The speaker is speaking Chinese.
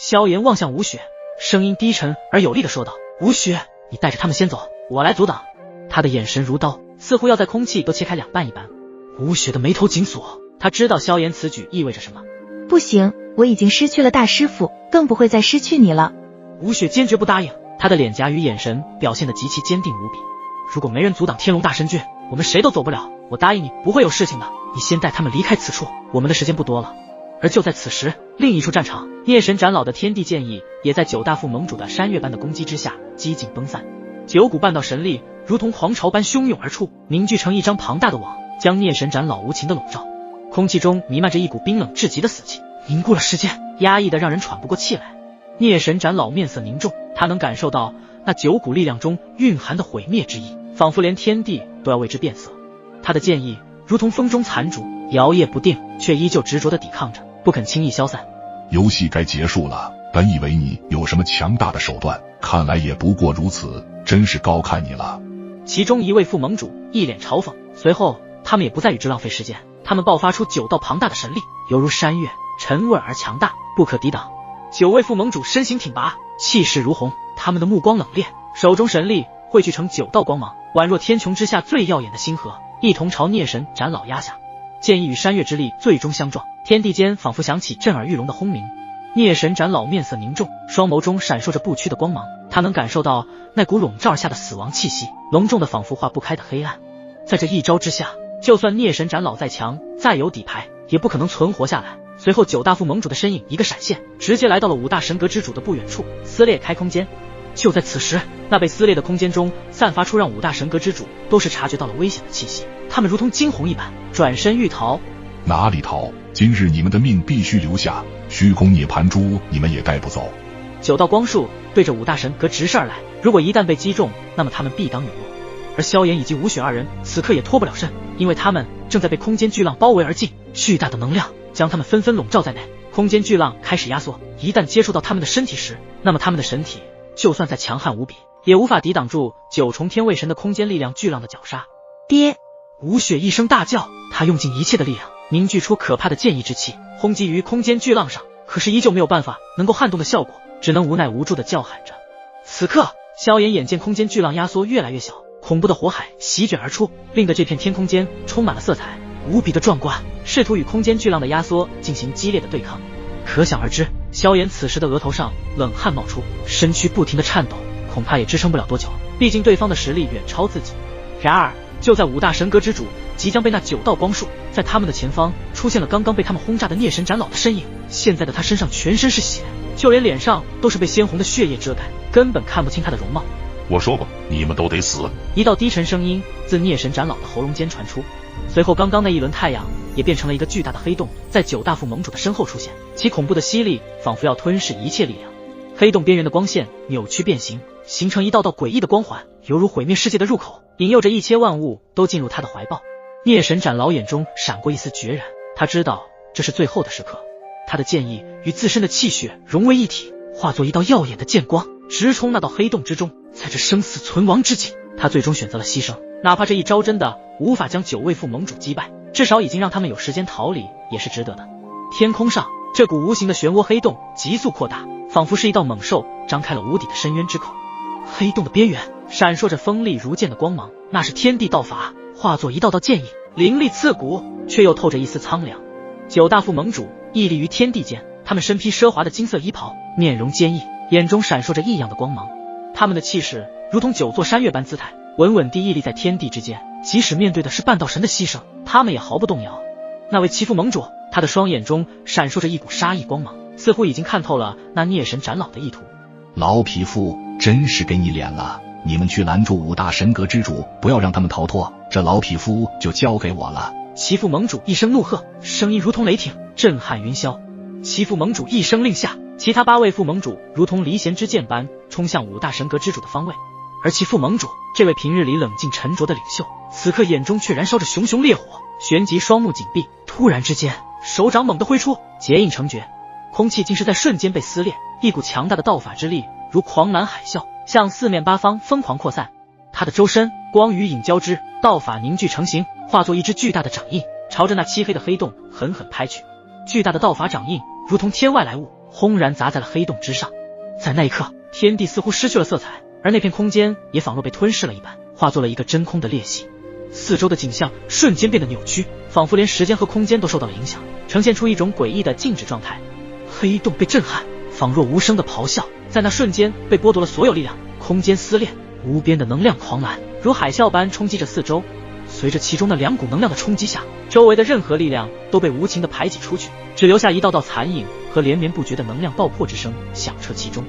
萧炎望向吴雪，声音低沉而有力地说道：吴雪，你带着他们先走，我来阻挡。他的眼神如刀，似乎要在空气都切开两半一般。吴雪的眉头紧锁，他知道萧炎此举意味着什么。不行，我已经失去了大师傅，更不会再失去你了。吴雪坚决不答应，他的脸颊与眼神表现得极其坚定无比。如果没人阻挡天龙大神诀，我们谁都走不了。我答应你不会有事情的，你先带他们离开此处，我们的时间不多了。而就在此时，另一处战场，孽神斩老的天地剑意也在九大副盟主的山岳般的攻击之下几近崩散。九股半道神力如同狂潮般汹涌而出，凝聚成一张庞大的网，将孽神斩老无情的笼罩。空气中弥漫着一股冰冷至极的死气，凝固了时间，压抑得让人喘不过气来。孽神斩老面色凝重，他能感受到那九股力量中蕴含的毁灭之意，仿佛连天地都要为之变色。他的剑意如同风中残烛，摇曳不定，却依旧执着地抵抗着，不肯轻易消散。游戏该结束了，本以为你有什么强大的手段，看来也不过如此，真是高看你了。其中一位副盟主一脸嘲讽，随后他们也不再与之浪费时间，他们爆发出9道庞大的神力，犹如山岳，沉稳而强大，不可抵挡。9位副盟主身形挺拔，气势如虹，他们的目光冷冽，手中神力汇聚成9道光芒，宛若天穹之下最耀眼的星河，一同朝孽神斩老压下。剑意与山岳之力最终相撞，天地间仿佛响起震耳欲聋的轰鸣。孽神斩老面色凝重，双眸中闪烁着不屈的光芒，他能感受到那股笼罩下的死亡气息，隆重的仿佛化不开的黑暗。在这一招之下，就算孽神斩老再强，再有底牌，也不可能存活下来。随后9大副盟主的身影一个闪现，直接来到了5大神阁之主的不远处，撕裂开空间。就在此时，那被撕裂的空间中散发出让5大神阁之主都是察觉到了危险的气息，他们如同惊鸿一般转身欲逃。哪里逃？今日你们的命必须留下，虚空涅槃珠你们也带不走。9道光束对着5大神阁直射而来，如果一旦被击中，那么他们必当陨落。而萧炎以及吴雪二人此刻也脱不了身，因为他们正在被空间巨浪包围而进，巨大的能量将他们纷纷笼罩在内。空间巨浪开始压缩，一旦接触到他们的身体时，那么他们的身体就算再强悍无比，也无法抵挡住9重天位神的空间力量巨浪的绞杀。爹！吴雪一声大叫，他用尽一切的力量，凝聚出可怕的剑意之气，轰击于空间巨浪上，可是依旧没有办法能够撼动的效果，只能无奈无助地叫喊着。此刻，萧炎眼见空间巨浪压缩越来越小，恐怖的火海席卷而出，令得这片天空间充满了色彩，无比的壮观，试图与空间巨浪的压缩进行激烈的对抗。可想而知，萧炎此时的额头上冷汗冒出，身躯不停地颤抖，恐怕也支撑不了多久，毕竟对方的实力远超自己。然而就在5大神阁之主即将被那9道光束，在他们的前方出现了刚刚被他们轰炸的孽神斩老的身影。现在的他身上全身是血，就连脸上都是被鲜红的血液遮盖，根本看不清他的容貌。我说过，你们都得死。一道低沉声音自孽神斩老的喉咙间传出，随后刚刚那一轮太阳也变成了一个巨大的黑洞，在9大副盟主的身后出现，其恐怖的吸力仿佛要吞噬一切力量。黑洞边缘的光线扭曲变形，形成一道道诡异的光环，犹如毁灭世界的入口，引诱着一切万物都进入他的怀抱。孽神斩老眼中闪过一丝决然，他知道这是最后的时刻。他的剑意与自身的气血融为一体，化作一道耀眼的剑光，直冲那道黑洞之中。在这生死存亡之际，他最终选择了牺牲，哪怕这一招真的无法将9位副盟主击败，至少已经让他们有时间逃离，也是值得的。天空上，这股无形的漩涡黑洞急速扩大，仿佛是一道猛兽张开了无底的深渊之口。黑洞的边缘闪烁着锋利如剑的光芒，那是天地道法，化作一道道剑影，凌厉刺骨，却又透着一丝苍凉。9大副盟主屹立于天地间，他们身披奢华的金色衣袍，面容坚毅，眼中闪烁着异样的光芒。他们的气势如同9座山岳般姿态，稳稳地屹立在天地之间，即使面对的是半道神的牺牲，他们也毫不动摇。那位齐副盟主，他的双眼中闪烁着一股杀意光芒，似乎已经看透了那孽神斩老的意图。老匹夫，真是给你脸了，你们去拦住5大神阁之主，不要让他们逃脱，这老匹夫就交给我了。齐副盟主一声怒喝，声音如同雷霆，震撼云霄。齐副盟主一声令下，其他8位副盟主如同离弦之箭般冲向5大神阁之主的方位。而其副盟主，这位平日里冷静沉着的领袖，此刻眼中却燃烧着熊熊烈火，旋即双目紧闭，突然之间手掌猛地挥出，结印成诀，空气竟是在瞬间被撕裂，一股强大的道法之力如狂澜海啸向四面八方疯狂扩散。他的周身光与影交织，道法凝聚成型，化作一只巨大的掌印，朝着那漆黑的黑洞狠狠拍去。巨大的道法掌印如同天外来物，轰然砸在了黑洞之上。在那一刻，天地似乎失去了色彩，而那片空间也仿若被吞噬了一般，化作了一个真空的裂隙。四周的景象瞬间变得扭曲，仿佛连时间和空间都受到了影响，呈现出一种诡异的静止状态。黑洞被震撼，仿若无声的咆哮，在那瞬间被剥夺了所有力量，空间撕裂，无边的能量狂澜如海啸般冲击着四周。随着其中那2股能量的冲击下，周围的任何力量都被无情地排挤出去，只留下一道道残影和连绵不绝的能量爆破之声响彻其中。